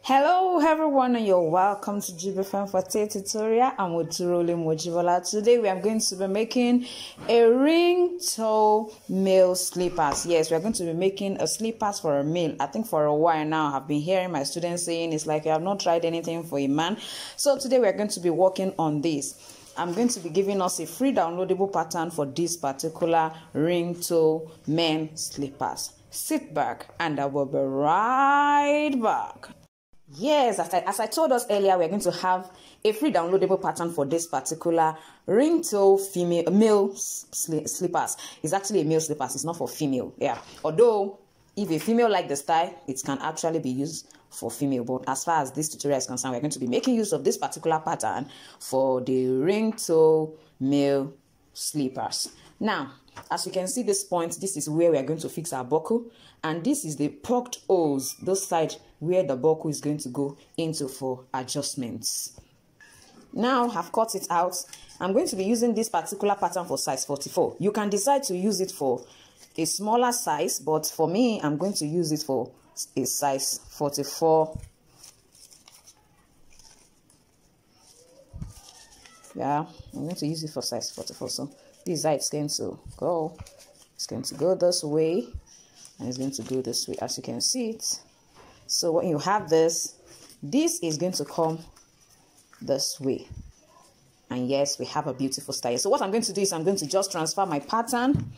Hello everyone and you're welcome to Jibbyfem Forte tutorial. I'm with Mojibola. Today we are going to be making a ring toe male slippers. Yes, we are going to be making a slippers for a male. I think for a while now I've been hearing my students saying it's like you have not tried anything for a man. So today we are going to be working on this. I'm going to be giving us a free downloadable pattern for this particular ring toe men slippers. Sit back and I will be right back. Yes, as I told us earlier, we're going to have a free downloadable pattern for this particular ring toe male slippers. It's actually a male slippers. It's not for female. Yeah. Although, if a female like the style, it can actually be used for female. But as far as this tutorial is concerned, we're going to be making use of this particular pattern for the ring toe male slippers. Now, as you can see this point, this is where we are going to fix our buckle, and this is the poked holes, this side where the buckle is going to go into for adjustments. Now I've cut it out. I'm going to be using this particular pattern for size 44. You can decide to use it for a smaller size, but for me, I'm going to use it for a size 44. Yeah, I'm going to use it for size 44. So this is how it's going to go. It's going to go this way, and it's going to go this way, as you can see it. So when you have this is going to come this way. And yes, we have a beautiful style. So what I'm going to do is I'm going to just transfer my pattern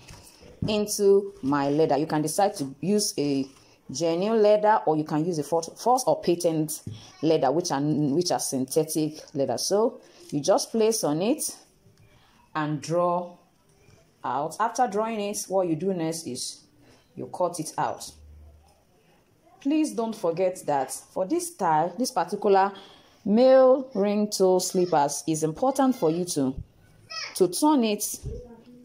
into my leather. You can decide to use a genuine leather, or you can use a false or patent leather, which are synthetic leather. So you just place on it and draw out. After drawing it, what you do next is you cut it out. Please don't forget that for this style, this particular male ring toe slippers, is important for you to turn it.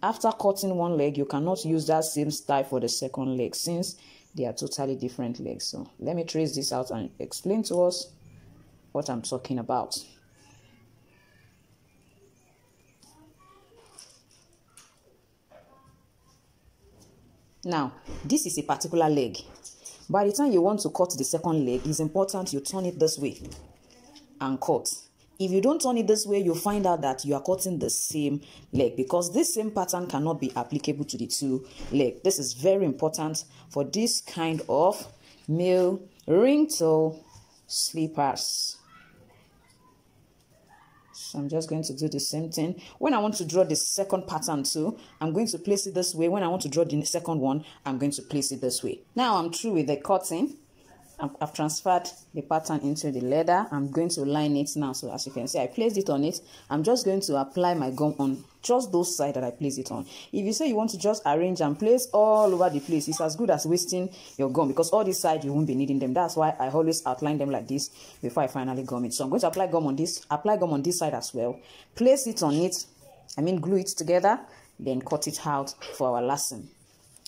After cutting one leg, you cannot use that same style for the second leg, since they are totally different legs. So let me trace this out and explain to us what I'm talking about. Now, this is a particular leg. By the time you want to cut the second leg, it's important you turn it this way and cut. If you don't turn it this way, you'll find out that you are cutting the same leg, because this same pattern cannot be applicable to the two legs. This is very important for this kind of male ring toe slippers. So I'm just going to do the same thing. When I want to draw the second pattern too, I'm going to place it this way. When I want to draw the second one, I'm going to place it this way. Now I'm through with the cutting. I've transferred the pattern into the leather. I'm going to line it now. So as you can see, I placed it on it. I'm just going to apply my gum on just those sides that I place it on. If you say you want to just arrange and place all over the place, it's as good as wasting your gum, because all these sides you won't be needing them. That's why I always outline them like this before I finally gum it. So I'm going to apply gum on this side as well. Place it on it, glue it together, then cut it out for our lesson.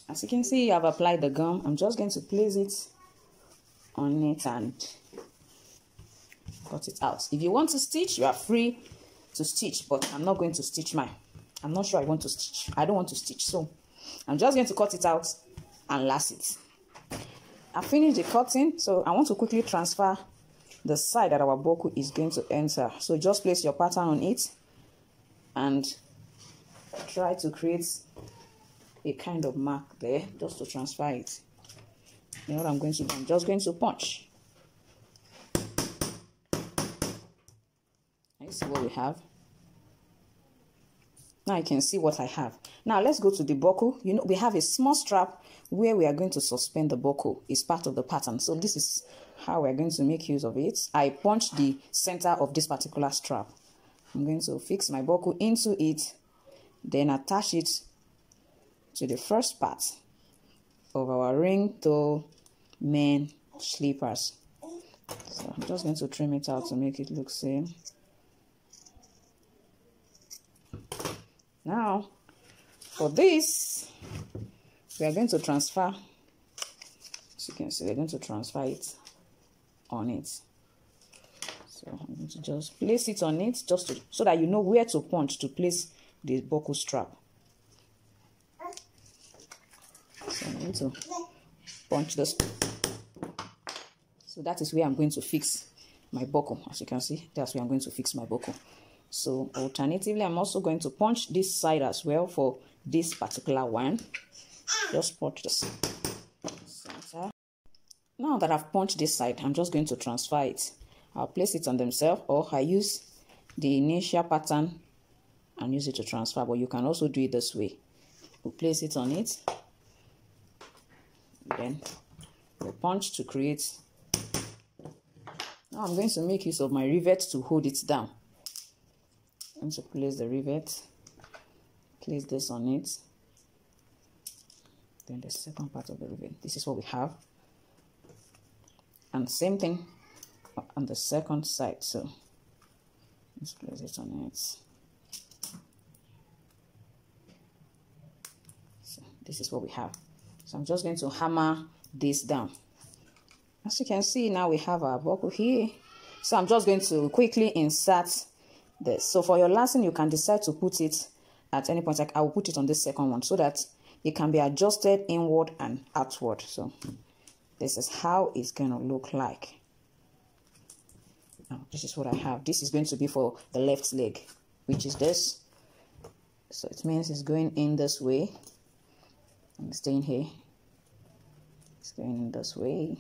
As you can see, I've applied the gum. I'm just going to place it on it and cut it out. If you want to stitch, you are free to stitch, but I'm not going to stitch mine. I'm not sure I want to stitch. I don't want to stitch, so I'm just going to cut it out and lace it. I finished the cutting, so I want to quickly transfer the side that our buckle is going to enter. So just place your pattern on it and try to create a kind of mark there just to transfer it. You know what I'm going to do? I'm just going to punch. You see what we have? Now you can see what I have. Now let's go to the buckle. You know, we have a small strap where we are going to suspend the buckle. It's part of the pattern. So this is how we're going to make use of it. I punched the center of this particular strap. I'm going to fix my buckle into it, then attach it to the first part of our ring toe men slippers. So I'm just going to trim it out to make it look same. Now for this, we are going to transfer, as you can see, we're going to transfer it on it. So I'm going to just place it on it so that you know where to punch to place the buckle strap. So I'm going to punch this So that is where I'm going to fix my buckle. As you can see, that's where I'm going to fix my buckle. So alternatively, I'm also going to punch this side as well for this particular one. Just punch this center. Now that I've punched this side, I'm just going to transfer it. I'll place it on themselves, or I use the initial pattern and use it to transfer, but you can also do it this way. We'll place it on it, then we'll punch to create. Now I'm going to make use of my rivet to hold it down. I'm going to place the rivet, place this on it, then the second part of the rivet. This is what we have, and same thing on the second side. So let's place it on it. So this is what we have. So I'm just going to hammer this down. As you can see, now we have our buckle here. So I'm just going to quickly insert this. So for your lacing, you can decide to put it at any point. Like I will put it on this second one so that it can be adjusted inward and outward. So this is how it's going to look like. Now this is what I have. This is going to be for the left leg, which is this. So it means it's going in this way and staying here. It's going in this way.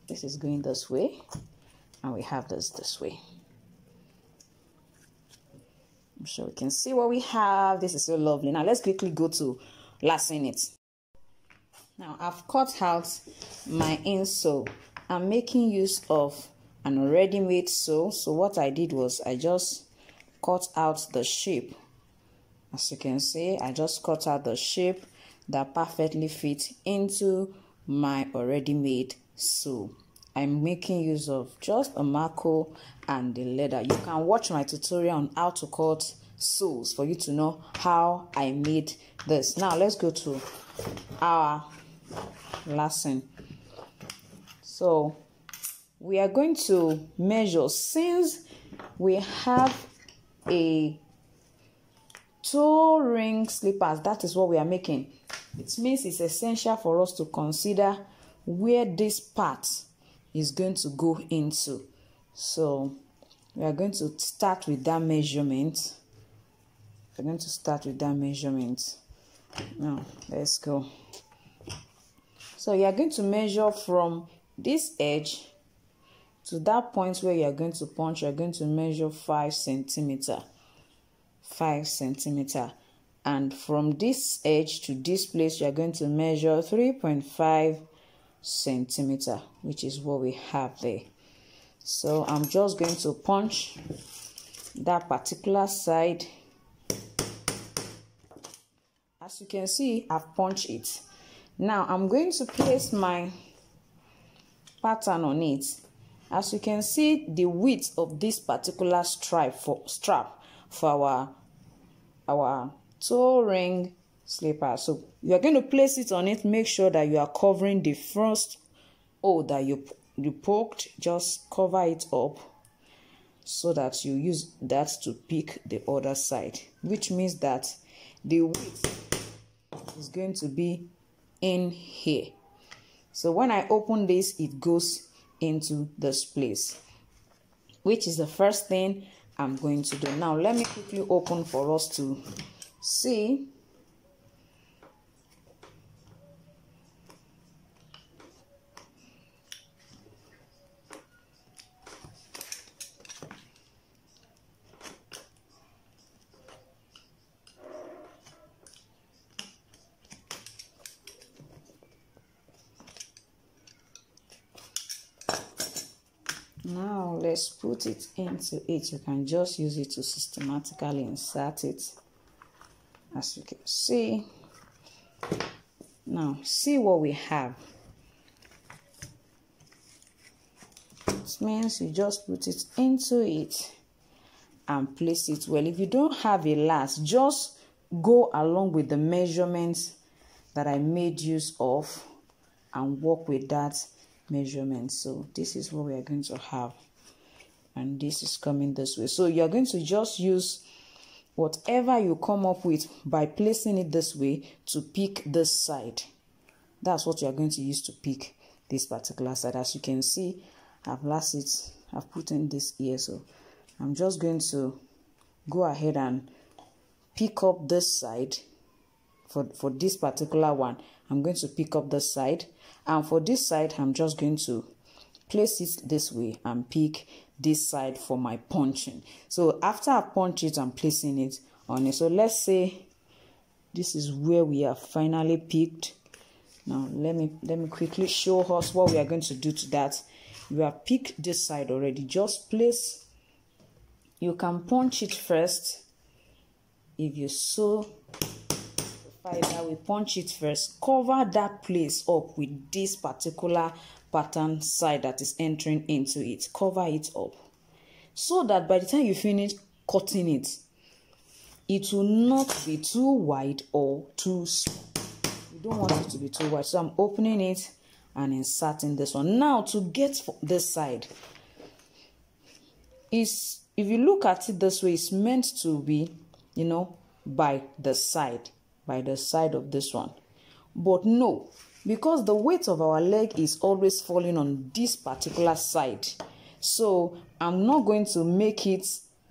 This is going this way, and we have this way. I'm sure we can see what we have. This is so lovely. Now let's quickly go to lacing it. Now I've cut out my insole. I'm making use of an already made sole. So what I did was I just cut out the shape. As you can see, I just cut out the shape that perfectly fits into my already made sole. I'm making use of just a marco and the leather. You can watch my tutorial on how to cut soles for you to know how I made this. Now let's go to our lacing. So we are going to measure, since we have a toe ring slippers, that is what we are making. It means it's essential for us to consider where this part is going to go into. So we are going to start with that measurement. We're going to start with that measurement. Now let's go. So you are going to measure from this edge to that point where you are going to punch. You are going to measure 5 centimeters. 5 centimeters. And from this edge to this place, you are going to measure 3.5 centimeters, which is what we have there. So I'm just going to punch that particular side. As you can see, I've punched it. Now I'm going to place my pattern on it. As you can see, the width of this particular strap for our toe ring slipper. So you are going to place it on it. Make sure that you are covering the first hole that you poked. Just cover it up so that you use that to pick the other side, which means that the width is going to be in here. So when I open this, it goes into this place, which is the first thing I'm going to do. Now let me quickly open for us to see. Now let's put it into it. You can just use it to systematically insert it, as you can see. Now see what we have. It means you just put it into it and place it well. If you don't have a last, just go along with the measurements that I made use of and work with that measurement. So this is what we are going to have, and this is coming this way. So you're going to just use whatever you come up with by placing it this way to pick this side. That's what you're going to use to pick this particular side. As you can see, I've last it, I've put in this here, so I'm just going to go ahead and pick up this side. For this particular one, I'm going to pick up this side, and for this side I'm just going to place it this way and pick this side for my punching. So after I punch it, I'm placing it on it. So let's say this is where we have finally picked. Now let me quickly show us what we are going to do to that. You have picked this side already. Just place, you can punch it first if you so that we punch it first. Cover that place up with this particular pattern side that is entering into it. Cover it up so that by the time you finish cutting it, it will not be too wide or too small. You don't want it to be too wide. So I'm opening it and inserting this one. Now to get this side, is if you look at it this way, it's meant to be, you know, by the side of this one. But no, because the weight of our leg is always falling on this particular side, so I'm not going to make it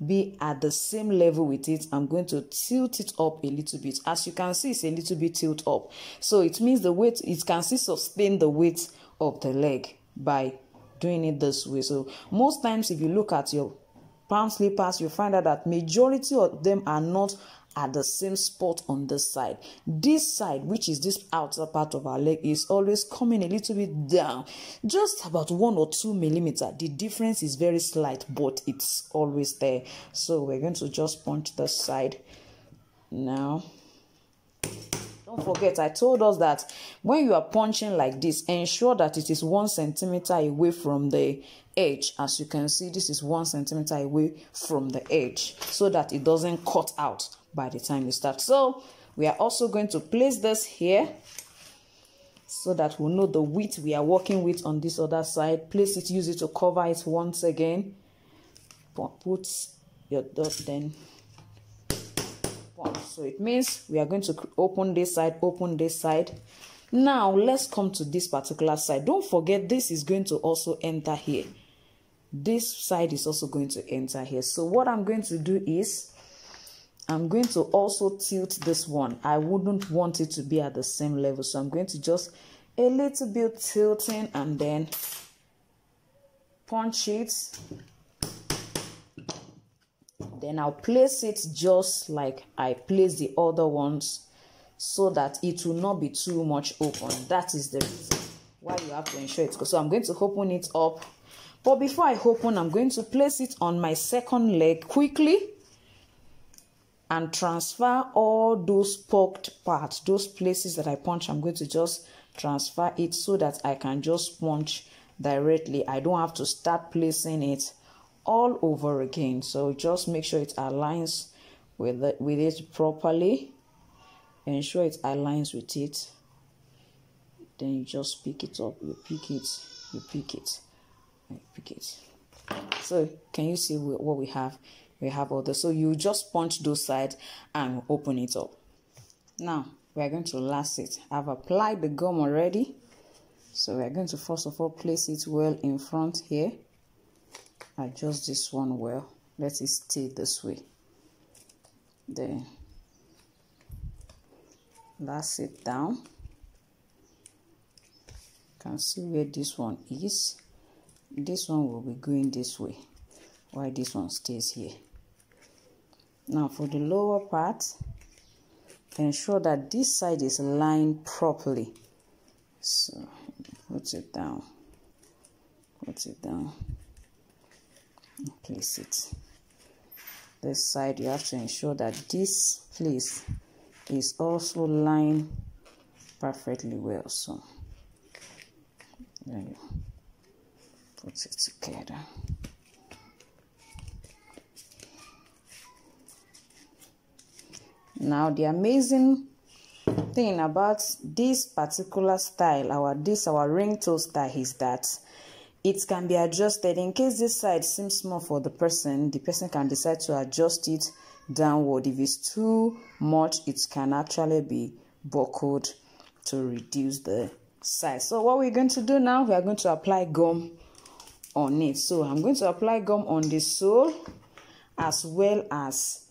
be at the same level with it. I'm going to tilt it up a little bit. As you can see, it's a little bit tilt up, so it means the weight, it can still sustain the weight of the leg by doing it this way. So most times if you look at your palm slippers, you find out that majority of them are not at the same spot on this side. This side, which is this outer part of our leg, is always coming a little bit down, just about 1 or 2 millimeters. The difference is very slight, but it's always there. So we're going to just punch this side now. Don't forget, I told us that when you are punching like this, ensure that it is 1 centimeter away from the edge. As you can see, this is 1 centimeter away from the edge, so that it doesn't cut out by the time you start. So we are also going to place this here so that we'll know the width we are working with on this other side. Place it, use it to cover it once again. Put your dot, then punch. So it means we are going to open this side. Now let's come to this particular side. Don't forget, this is going to also enter here. This side is also going to enter here. So what I'm going to do is, I'm going to also tilt this one. I wouldn't want it to be at the same level, so I'm going to just a little bit tilting and then punch it. Then I'll place it just like I place the other ones, so that it will not be too much open. That is the reason why you have to ensure it. So I'm going to open it up, but before I open, I'm going to place it on my second leg quickly and transfer all those poked parts, those places that I punch. I'm going to just transfer it so that I can just punch directly. I don't have to start placing it all over again. So just make sure it aligns with it properly. Ensure it aligns with it. Then you just pick it up. You pick it. You pick it. You pick it. So can you see what we have? We have all this. So you just punch those sides and open it up. Now we are going to last it. I've applied the gum already, so we are going to first of all place it well in front here. Adjust this one well. Let it stay this way. Then last it down. You can see where this one is. This one will be going this way, while this one stays here. Now for the lower part, ensure that this side is lined properly. So put it down, place it. This side, you have to ensure that this place is also lined perfectly well. So there you put it together. Now the amazing thing about this particular style, our ring toe style, is that it can be adjusted. In case this side seems small for the person can decide to adjust it downward. If it's too much, it can actually be buckled to reduce the size. So what we're going to do now, we are going to apply gum on it. So I'm going to apply gum on the sole as well as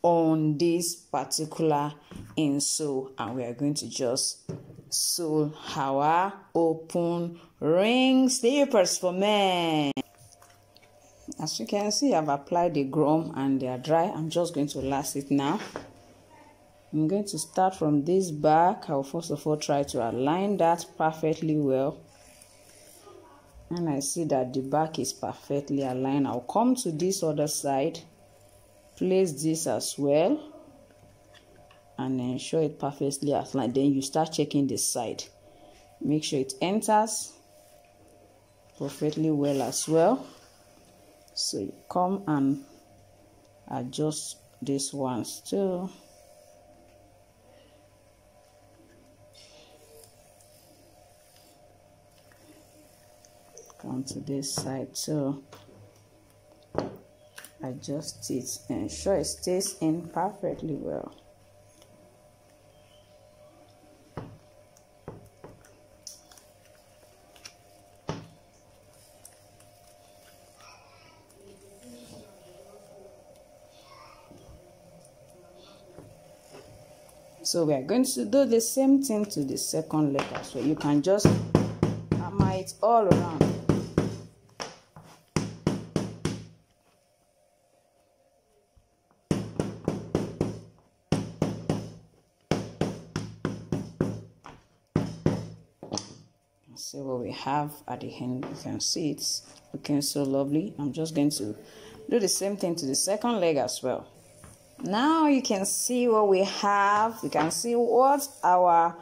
on this particular insole, and we are going to just sew our open ring slippers for men. As you can see, I've applied the gum and they are dry. I'm just going to lace it now. I'm going to start from this back. I'll first of all try to align that perfectly well. And I see that the back is perfectly aligned. I'll come to this other side, place this as well, and ensure it perfectly aligned. Then you start checking this side. Make sure it enters perfectly well as well. So you come and adjust this ones too. Come to this side too. Adjust it, ensure it stays in perfectly well. So we are going to do the same thing to the second leg as well. You can just hammer it all around. See what we have at the end. You can see it's looking so lovely. I'm just going to do the same thing to the second leg as well. Now you can see what we have. You can see what our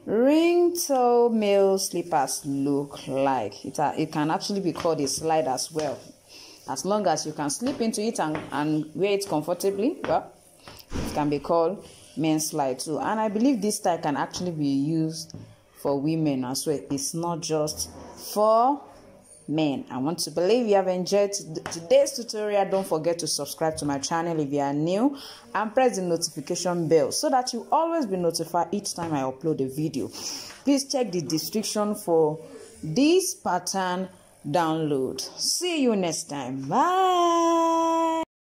ring toe male slippers look like. It can actually be called a slide as well, as long as you can slip into it and wear it comfortably. Well, it can be called men's slide too. And I believe this style can actually be used for women as well. It's not just for men. I want to believe you have enjoyed today's tutorial. Don't forget to subscribe to my channel if you are new, and press the notification bell so that you always be notified each time I upload a video. Please check the description for this pattern download. See you next time. Bye.